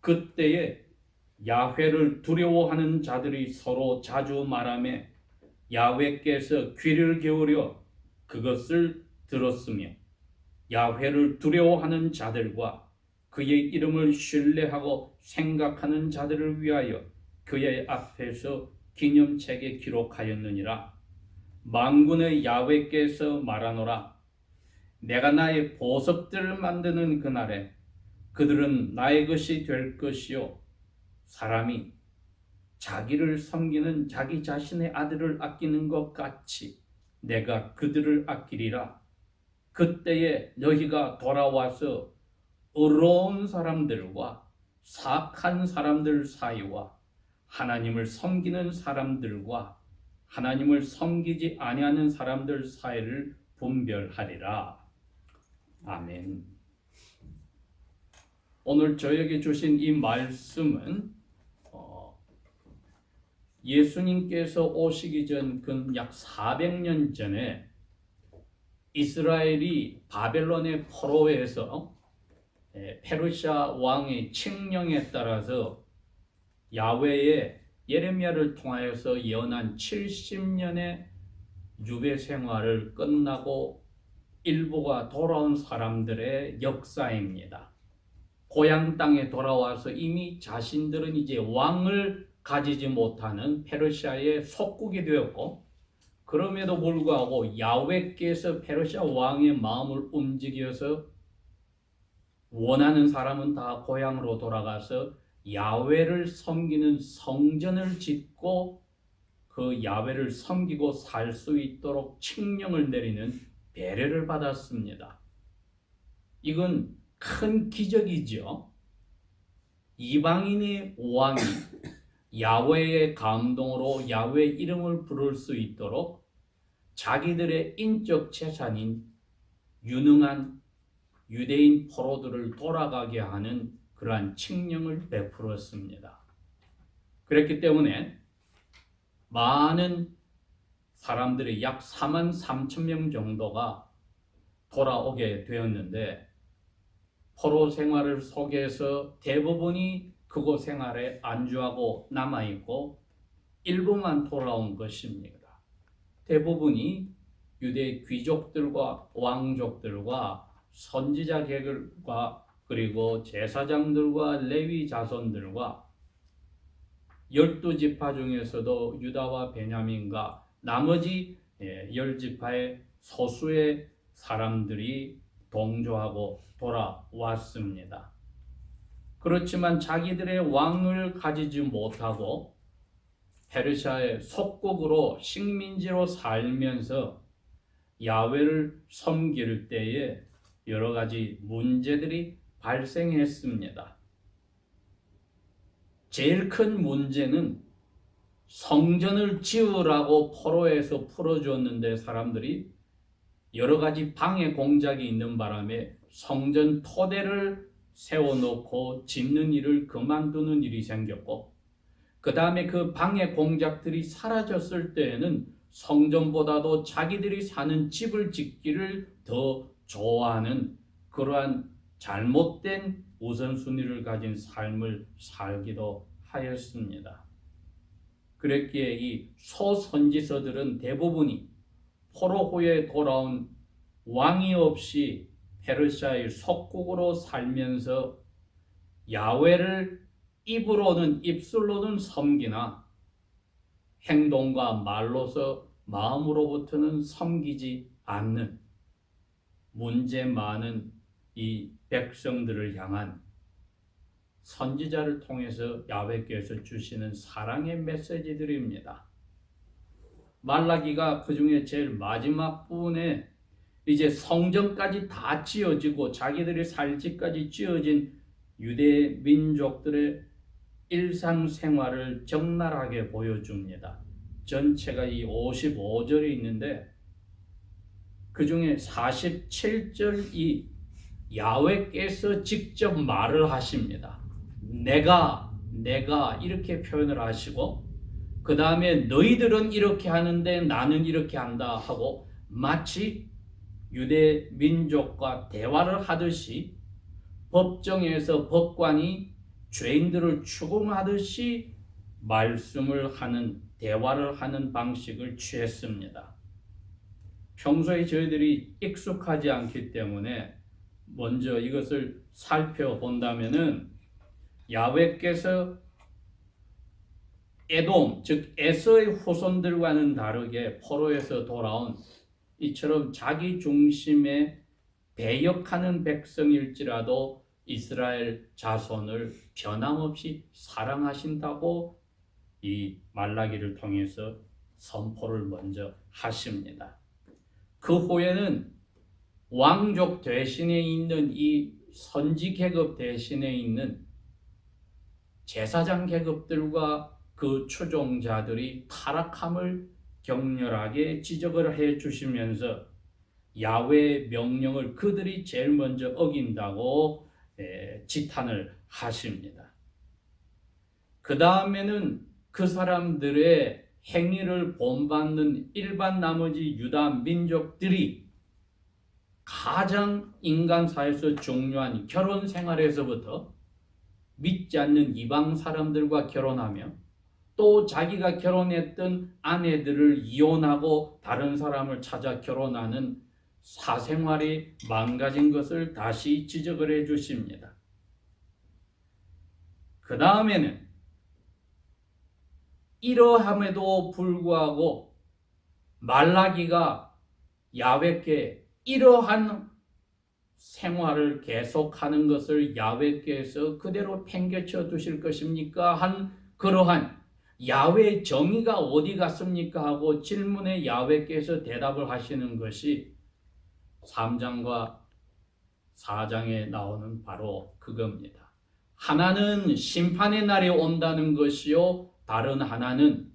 그때에 야훼를 두려워하는 자들이 서로 자주 말하며 야훼께서 귀를 기울여 그것을 들었으며 야훼를 두려워하는 자들과 그의 이름을 신뢰하고 생각하는 자들을 위하여 그의 앞에서 기념책에 기록하였느니라. 만군의 야훼께서 말하노라. 내가 나의 보석들을 만드는 그날에 그들은 나의 것이 될 것이요 사람이 자기를 섬기는 자기 자신의 아들을 아끼는 것 같이 내가 그들을 아끼리라. 그때에 너희가 돌아와서 의로운 사람들과 사악한 사람들 사이와 하나님을 섬기는 사람들과 하나님을 섬기지 아니하는 사람들 사이를 분별하리라. 아멘. 오늘 저에게 주신 이 말씀은 예수님께서 오시기 전 근 약 400년 전에 이스라엘이 바벨론의 포로에서 페르시아 왕의 칙령에 따라서 야훼의 예레미야를 통하여서 예언한 70년의 유배 생활을 끝나고 일부가 돌아온 사람들의 역사입니다. 고향 땅에 돌아와서 이미 자신들은 이제 왕을 가지지 못하는 페르시아의 속국이 되었고, 그럼에도 불구하고 야훼께서 페르시아 왕의 마음을 움직여서 원하는 사람은 다 고향으로 돌아가서 야훼를 섬기는 성전을 짓고 그 야훼를 섬기고 살 수 있도록 칙령을 내리는 배려를 받았습니다. 이건 큰 기적이죠. 이방인의 왕이 야훼의 감동으로 야훼 이름을 부를 수 있도록 자기들의 인적 재산인 유능한 유대인 포로들을 돌아가게 하는 그러한 칙령을 베풀었습니다. 그렇기 때문에 많은 사람들이 약 43,000명 정도가 돌아오게 되었는데, 포로 생활을 속에서 대부분이 그곳 생활에 안주하고 남아있고 일부만 돌아온 것입니다. 대부분이 유대 귀족들과 왕족들과 선지자 계급과 그리고 제사장들과 레위 자손들과 12지파 중에서도 유다와 베냐민과 나머지 10지파의 소수의 사람들이 동조하고 돌아왔습니다. 그렇지만 자기들의 왕을 가지지 못하고 페르시아의 속국으로 식민지로 살면서 야훼를 섬길 때에 여러 가지 문제들이 발생했습니다. 제일 큰 문제는 성전을 지으라고 포로에서 풀어주었는데 사람들이 여러 가지 방해 공작이 있는 바람에 성전 토대를 세워놓고 짓는 일을 그만두는 일이 생겼고, 그 다음에 그 방해 공작들이 사라졌을 때에는 성전보다도 자기들이 사는 집을 짓기를 더 좋아하는 그러한 잘못된 우선순위를 가진 삶을 살기도 하였습니다. 그랬기에 이 소선지서들은 대부분이 포로 후에 돌아온 왕이 없이 페르시아의 속국으로 살면서 야훼를 입술로는 섬기나 행동과 말로서 마음으로부터는 섬기지 않는 문제 많은 이 백성들을 향한 선지자를 통해서 야훼께서 주시는 사랑의 메시지들입니다. 말라기가 그 중에 제일 마지막 부분에 이제 성전까지 다 지어지고 자기들이 살 집까지 지어진 유대 민족들의 일상생활을 적나라하게 보여줍니다. 전체가 이 55절이 있는데 그 중에 47절이 야훼께서 직접 말을 하십니다. 내가 이렇게 표현을 하시고, 그 다음에 너희들은 이렇게 하는데 나는 이렇게 한다 하고 마치 유대 민족과 대화를 하듯이 법정에서 법관이 죄인들을 추궁하듯이 말씀을 하는, 대화를 하는 방식을 취했습니다. 평소에 저희들이 익숙하지 않기 때문에 먼저 이것을 살펴본다면은, 야훼께서 에돔, 즉 에서의 후손들과는 다르게 포로에서 돌아온 이처럼 자기 중심에 배역하는 백성일지라도 이스라엘 자손을 변함없이 사랑하신다고 이 말라기를 통해서 선포를 먼저 하십니다. 그 후에는 왕족 대신에 있는 이 선지 계급 대신에 있는 제사장 계급들과 그 추종자들이 타락함을 격렬하게 지적을 해 주시면서 야훼의 명령을 그들이 제일 먼저 어긴다고 지탄을 하십니다. 그 다음에는 그 사람들의 행위를 본받는 일반 나머지 유다 민족들이 가장 인간사에서 중요한 결혼 생활에서부터 믿지 않는 이방 사람들과 결혼하며 또 자기가 결혼했던 아내들을 이혼하고 다른 사람을 찾아 결혼하는 사생활이 망가진 것을 다시 지적을 해 주십니다. 그 다음에는 이러함에도 불구하고 말라기가 야훼께 이러한 생활을 계속하는 것을 야훼께서 그대로 팽개쳐 두실 것입니까? 한 그러한 야훼의 정의가 어디 갔습니까? 하고 질문에 야훼께서 대답을 하시는 것이 3장과 4장에 나오는 바로 그겁니다. 하나는 심판의 날이 온다는 것이요, 다른 하나는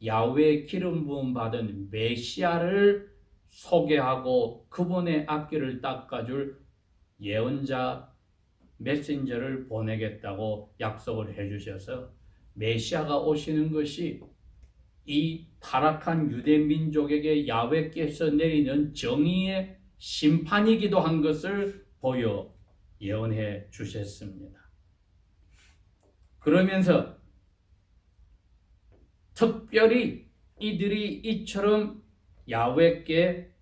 야훼의 기름 부음 받은 메시아를 소개하고 그분의 앞길을 닦아줄 예언자 메신저를 보내겠다고 약속을 해주셔서 메시아가 오시는 것이 이 타락한 유대 민족에게 야훼께서 내리는 정의의 심판이기도 한 것을 보여 예언해 주셨습니다. 그러면서 특별히 이들이 이처럼 야훼께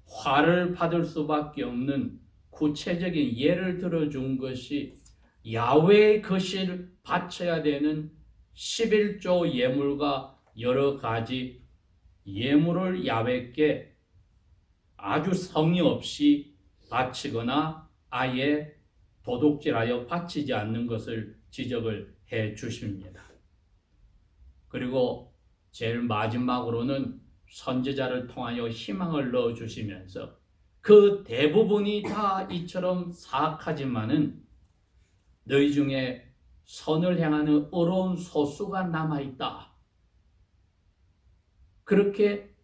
화를 받을 수밖에 없는 구체적인 예를 들어준 것이 야훼의 것을 바쳐야 되는 11조 예물과 여러 가지 예물을 야훼께 아주 성의 없이 바치거나 아예 도둑질하여 바치지 않는 것을 지적을 해 주십니다. 그리고 제일 마지막으로는 선지자를 통하여 희망을 넣어 주시면서 그 대부분이 다 이처럼 사악하지만은 너희 중에 선을 행하는 의로운 소수가 남아있다. 그렇게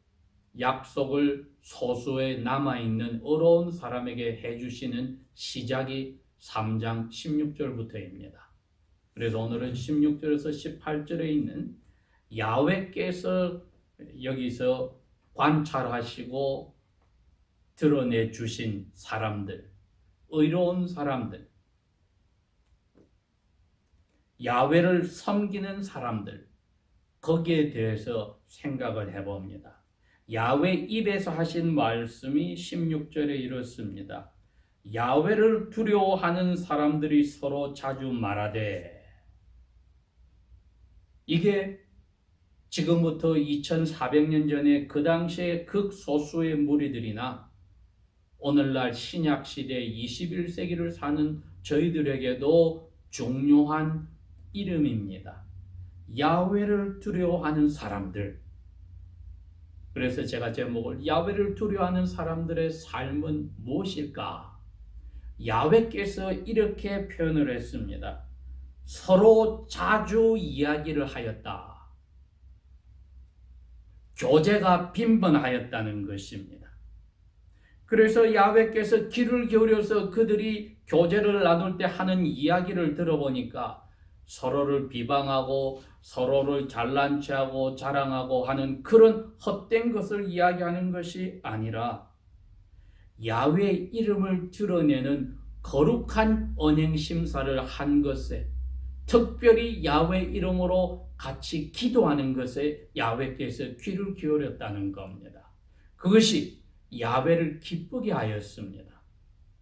약속을 소수에 남아있는 의로운 사람에게 해주시는 시작이 3장 16절부터입니다. 그래서 오늘은 16절에서 18절에 있는 야훼께서 여기서 관찰하시고 드러내 주신 사람들, 의로운 사람들, 야훼를 섬기는 사람들, 거기에 대해서 생각을 해봅니다. 야훼 입에서 하신 말씀이 16절에 이렇습니다. 야훼를 두려워하는 사람들이 서로 자주 말하되, 이게 지금부터 2400년 전에 그 당시에 극소수의 무리들이나 오늘날 신약시대 21세기를 사는 저희들에게도 중요한 이름입니다. 야훼를 두려워하는 사람들. 그래서 제가 제목을 야훼를 두려워하는 사람들의 삶은 무엇일까? 야훼께서 이렇게 표현을 했습니다. 서로 자주 이야기를 하였다. 교제가 빈번하였다는 것입니다. 그래서 야훼께서 귀를 기울여서 그들이 교제를 나눌 때 하는 이야기를 들어보니까 서로를 비방하고 서로를 잘난 체하고 자랑하고 하는 그런 헛된 것을 이야기하는 것이 아니라 야훼의 이름을 드러내는 거룩한 언행 심사를 한 것에, 특별히 야훼 이름으로 같이 기도하는 것에 야훼께서 귀를 기울였다는 겁니다. 그것이 야훼를 기쁘게 하였습니다.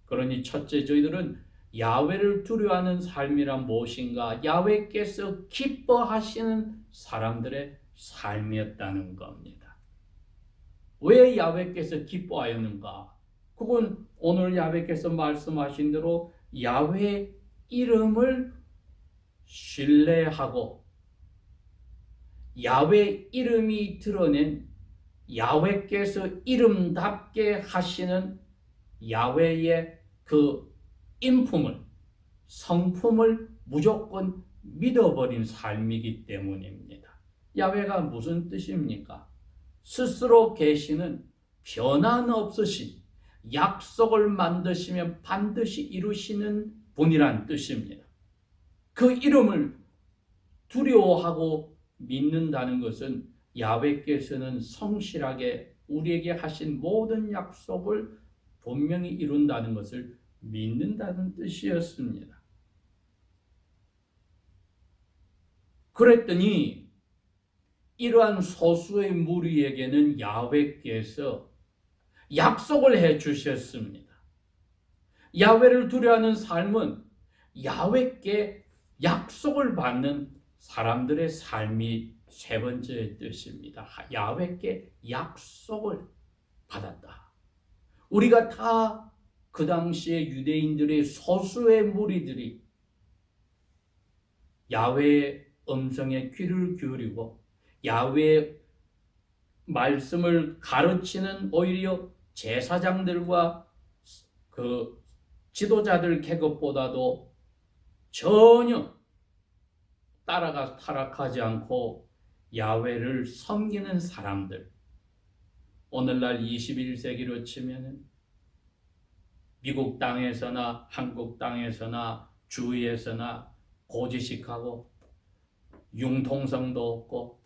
그러니 첫째, 저희들은 야훼를 두려워하는 삶이란 무엇인가? 야훼께서 기뻐하시는 사람들의 삶이었다는 겁니다. 왜 야훼께서 기뻐하였는가? 그건 오늘 야훼께서 말씀하신 대로 야훼 이름을 신뢰하고 야훼 이름이 드러낸 야훼께서 이름답게 하시는 야훼의 그 인품을, 성품을 무조건 믿어버린 삶이기 때문입니다. 야훼가 무슨 뜻입니까? 스스로 계시는 변함없으신, 약속을 만드시면 반드시 이루시는 분이란 뜻입니다. 그 이름을 두려워하고 믿는다는 것은 야훼께서는 성실하게 우리에게 하신 모든 약속을 분명히 이룬다는 것을 믿는다는 뜻이었습니다. 그랬더니 이러한 소수의 무리에게는 야훼께서 약속을 해 주셨습니다. 야훼를 두려워하는 삶은 야훼께 약속을 받는 사람들의 삶이 세 번째 뜻입니다. 야훼께 약속을 받았다. 우리가 다 그 당시에 유대인들의 소수의 무리들이 야훼의 음성에 귀를 기울이고 야훼의 말씀을 가르치는 오히려 제사장들과 그 지도자들 계급보다도 전혀 따라가 타락하지 않고 야훼를 섬기는 사람들, 오늘날 21세기로 치면 미국 땅에서나 한국 땅에서나 주위에서나 고지식하고 융통성도 없고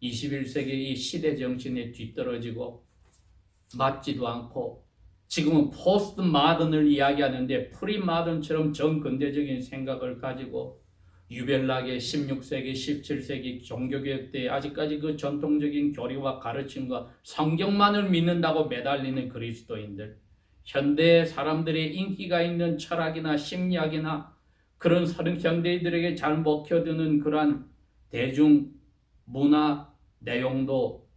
21세기 이 시대 정신에 뒤떨어지고 맞지도 않고, 지금은 포스트 마든을 이야기하는데 프리마든처럼 정근대적인 생각을 가지고 유별나게 16세기, 17세기 종교개혁 때 아직까지 그 전통적인 교리와 가르침과 성경만을 믿는다고 매달리는 그리스도인들, 현대 사람들의 인기가 있는 철학이나 심리학이나 그런 현대인들에게 잘 먹혀드는 그러한 대중 문화 내용도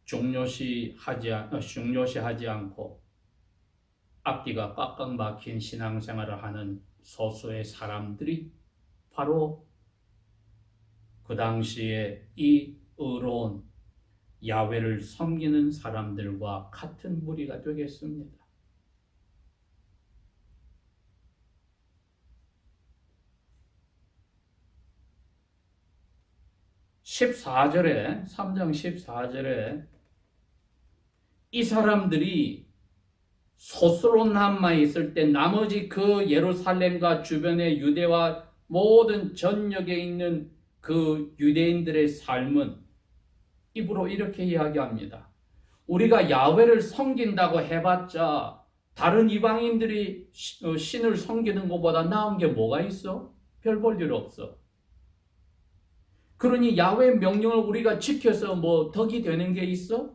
중요시하지 않고 앞뒤가 꽉꽉 막힌 신앙생활을 하는 소수의 사람들이 바로 그 당시에 이 의로운 야훼를 섬기는 사람들과 같은 무리가 되겠습니다. 14절에 3장 14절에 이 사람들이 소수로 남아 있을 때 나머지 그 예루살렘과 주변의 유대와 모든 전역에 있는 그 유대인들의 삶은 입으로 이렇게 이야기합니다. 우리가 야훼를 섬긴다고 해봤자 다른 이방인들이 신을 섬기는 것보다 나은 게 뭐가 있어? 별 볼 일 없어. 그러니 야훼 명령을 우리가 지켜서 뭐 덕이 되는 게 있어?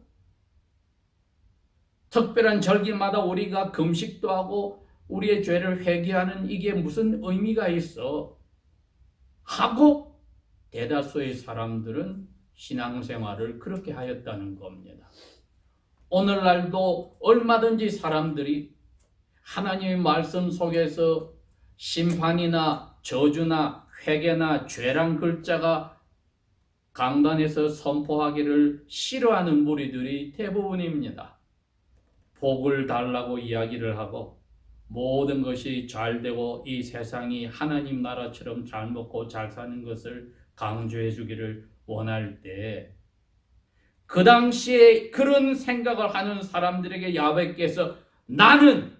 특별한 절기마다 우리가 금식도 하고 우리의 죄를 회개하는 이게 무슨 의미가 있어? 하고 대다수의 사람들은 신앙생활을 그렇게 하였다는 겁니다. 오늘날도 얼마든지 사람들이 하나님의 말씀 속에서 심판이나 저주나 회개나 죄란 글자가 강단에서 선포하기를 싫어하는 무리들이 대부분입니다. 복을 달라고 이야기를 하고 모든 것이 잘 되고 이 세상이 하나님 나라처럼 잘 먹고 잘 사는 것을 강조해 주기를 원할 때, 그 당시에 그런 생각을 하는 사람들에게 야훼께서 나는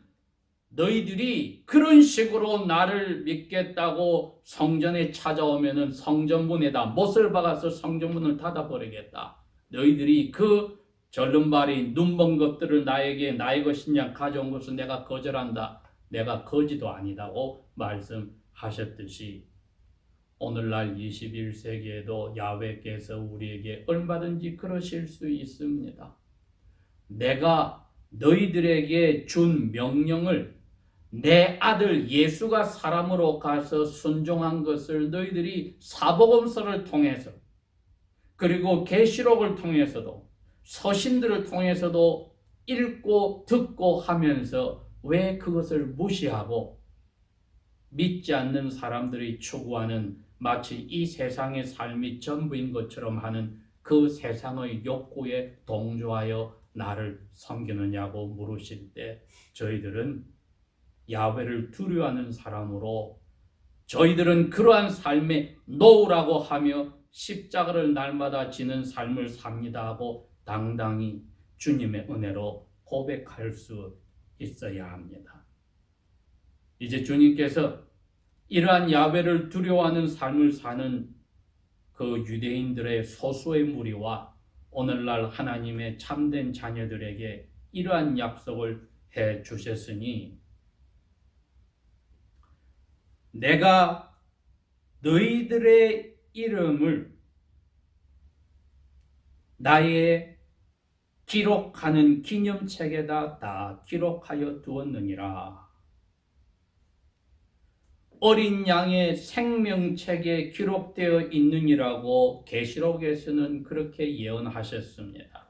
너희들이 그런 식으로 나를 믿겠다고 성전에 찾아오면은 성전문에다 못을 박아서 성전문을 닫아버리겠다. 너희들이 그 절름발이 눈먼 것들을 나에게 나의 것이냐 가져온 것을 내가 거절한다. 내가 거지도 아니다고 말씀하셨듯이 오늘날 21세기에도 야훼께서 우리에게 얼마든지 그러실 수 있습니다. 내가 너희들에게 준 명령을 내 아들 예수가 사람으로 가서 순종한 것을 너희들이 사복음서를 통해서 그리고 계시록을 통해서도 서신들을 통해서도 읽고 듣고 하면서 왜 그것을 무시하고 믿지 않는 사람들이 추구하는 마치 이 세상의 삶이 전부인 것처럼 하는 그 세상의 욕구에 동조하여 나를 섬기느냐고 물으실 때 저희들은 야훼를 두려워하는 사람으로 저희들은 그러한 삶에 놓으라고 하며 십자가를 날마다 지는 삶을 삽니다 하고 당당히 주님의 은혜로 고백할 수 있어야 합니다. 이제 주님께서 이러한 야훼를 두려워하는 삶을 사는 그 유대인들의 소수의 무리와 오늘날 하나님의 참된 자녀들에게 이러한 약속을 해 주셨으니 내가 너희들의 이름을 나의 기록하는 기념책에다 다 기록하여 두었느니라. 어린 양의 생명책에 기록되어 있느니라고 계시록에서는 그렇게 예언하셨습니다.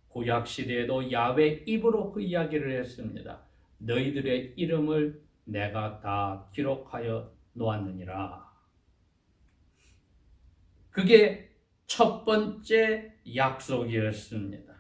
구약시대에도 야훼 입으로 그 이야기를 했습니다. 너희들의 이름을 내가 다 기록하여 놓았느니라. 그게 첫 번째 약속이었습니다.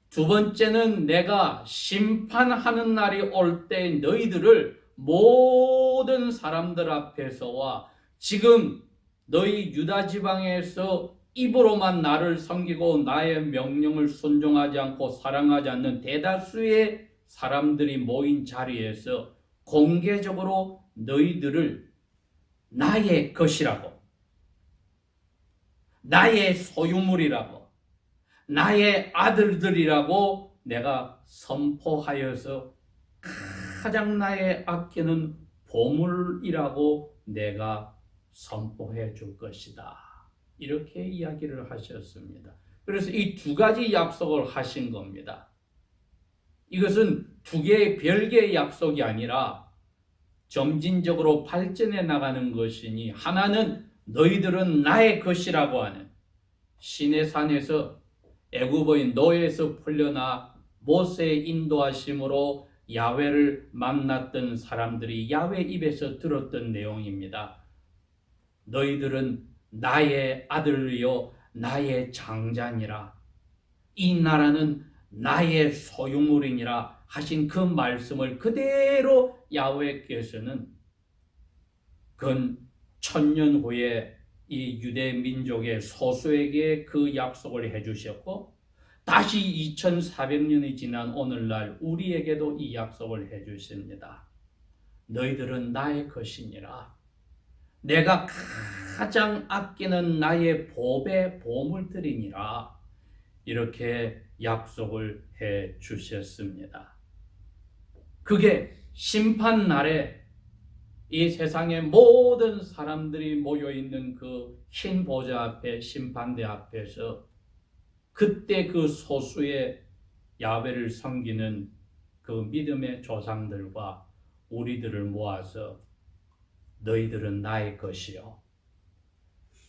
두 번째는 내가 심판하는 날이 올 때 너희들을 모든 사람들 앞에서와 지금 너희 유다 지방에서 입으로만 나를 섬기고 나의 명령을 순종하지 않고 사랑하지 않는 대다수의 사람들이 모인 자리에서 공개적으로 너희들을 나의 것이라고, 나의 소유물이라고, 나의 아들들이라고 내가 선포하여서 가장 나의 아끼는 보물이라고 내가 선포해 줄 것이다. 이렇게 이야기를 하셨습니다. 그래서 이 두 가지 약속을 하신 겁니다. 이것은 두 개의 별개의 약속이 아니라 점진적으로 발전해 나가는 것이니 하나는 너희들은 나의 것이라고 하는 시내산에서 애굽의 노예에서 풀려나 모세의 인도하심으로 야훼를 만났던 사람들이 야훼 입에서 들었던 내용입니다. 너희들은 나의 아들이요 나의 장자니라. 이 나라는 나의 소유물이니라 하신 그 말씀을 그대로 야훼께서는 근 1000년 후에 이 유대 민족의 소수에게 그 약속을 해주셨고 다시 2400년이 지난 오늘날 우리에게도 이 약속을 해주십니다. 너희들은 나의 것이니라. 내가 가장 아끼는 나의 보배 보물들이니라. 이렇게 약속을 해 주셨습니다. 그게 심판날에 이 세상의 모든 사람들이 모여있는 그 흰 보좌 앞에 심판대 앞에서 그때 그 소수의 야훼를 섬기는 그 믿음의 조상들과 우리들을 모아서 너희들은 나의 것이요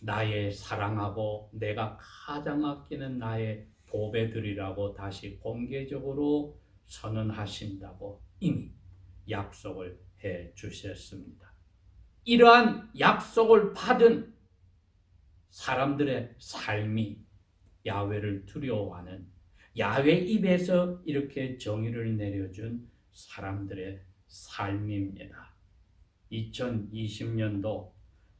나의 사랑하고 내가 가장 아끼는 나의 보배들이라고 다시 공개적으로 선언하신다고 이미 약속을 해 주셨습니다. 이러한 약속을 받은 사람들의 삶이 야훼를 두려워하는 야훼 입에서 이렇게 정의를 내려준 사람들의 삶입니다. 2020년도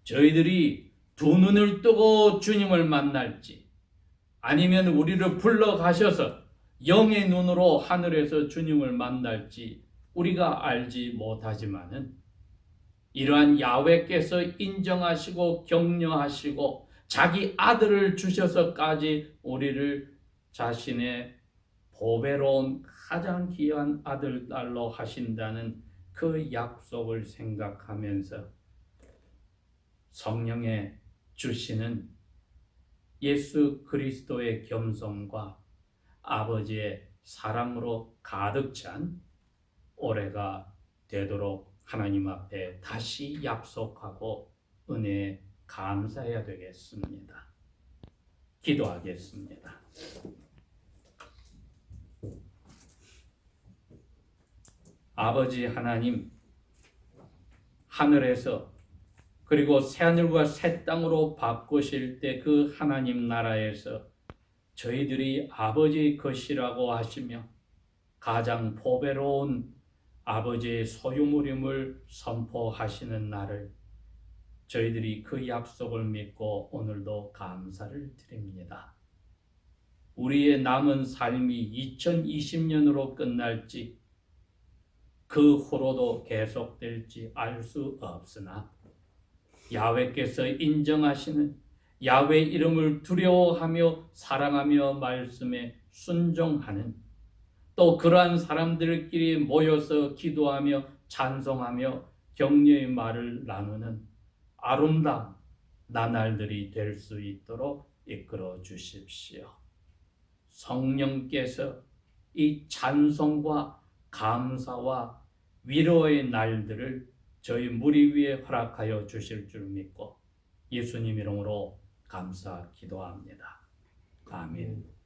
저희들이 두 눈을 뜨고 주님을 만날지 아니면 우리를 불러가셔서 영의 눈으로 하늘에서 주님을 만날지 우리가 알지 못하지만은 이러한 야훼께서 인정하시고 격려하시고 자기 아들을 주셔서까지 우리를 자신의 보배로운 가장 귀한 아들, 딸로 하신다는 그 약속을 생각하면서 성령의 주시는 예수 그리스도의 겸손과 아버지의 사랑으로 가득 찬 올해가 되도록 하나님 앞에 다시 약속하고 은혜에 감사해야 되겠습니다. 기도하겠습니다. 아버지 하나님, 하늘에서 그리고 새하늘과 새 땅으로 바꾸실 때 그 하나님 나라에서 저희들이 아버지의 것이라고 하시며 가장 보배로운 아버지의 소유물임을 선포하시는 날을 저희들이 그 약속을 믿고 오늘도 감사를 드립니다. 우리의 남은 삶이 2020년으로 끝날지 그 후로도 계속될지 알 수 없으나 야훼께서 인정하시는 야훼 이름을 두려워하며 사랑하며 말씀에 순종하는 또 그러한 사람들끼리 모여서 기도하며 찬송하며 격려의 말을 나누는 아름다운 나날들이 될 수 있도록 이끌어 주십시오. 성령께서 이 찬송과 감사와 위로의 날들을 저희 무리 위에 허락하여 주실 줄 믿고 예수님 이름으로 감사 기도합니다. 아멘.